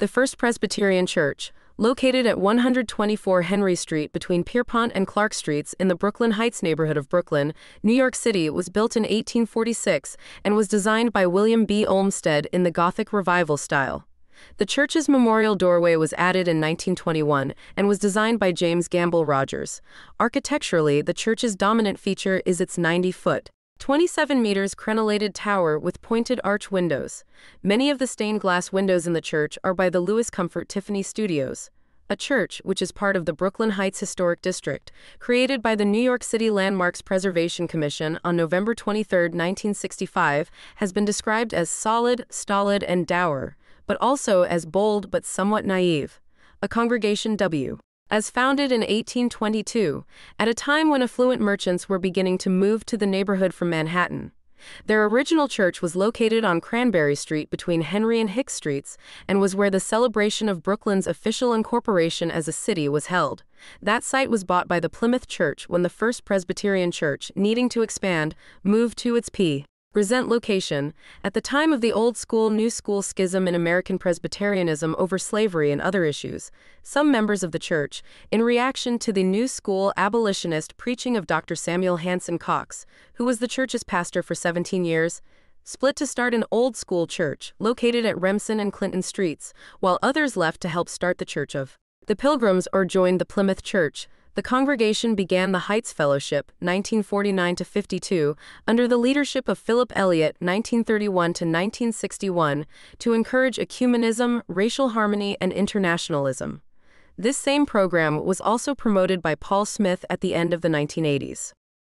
The First Presbyterian Church, located at 124 Henry Street between Pierpont and Clark Streets in the Brooklyn Heights neighborhood of Brooklyn, New York City, was built in 1846 and was designed by William B. Olmsted in the Gothic Revival style. The church's memorial doorway was added in 1921 and was designed by James Gamble Rogers. Architecturally, the church's dominant feature is its 90-foot, 27 meters crenellated tower with pointed arch windows. Many of the stained glass windows in the church are by the Louis Comfort Tiffany Studios, a church which is part of the Brooklyn Heights Historic District, created by the New York City Landmarks Preservation Commission on November 23, 1965, has been described as solid, stolid, and dour, but also as bold but somewhat naive. A Congregation W. As founded in 1822, at a time when affluent merchants were beginning to move to the neighborhood from Manhattan. Their original church was located on Cranberry Street between Henry and Hicks Streets and was where the celebration of Brooklyn's official incorporation as a city was held. That site was bought by the Plymouth Church when the First Presbyterian Church, needing to expand, moved to its present location. At the time of the Old School New School schism in American Presbyterianism over slavery and other issues, some members of the church, in reaction to the New School abolitionist preaching of Dr. Samuel Hanson Cox, who was the church's pastor for 17 years, split to start an Old School church located at Remsen and Clinton Streets, while others left to help start the Church of the Pilgrims or joined the Plymouth Church. The congregation began the Heights Fellowship, 1949-52, under the leadership of Philip Elliott, 1931-1961, to encourage ecumenism, racial harmony, and internationalism. This same program was also promoted by Paul Smith at the end of the 1980s.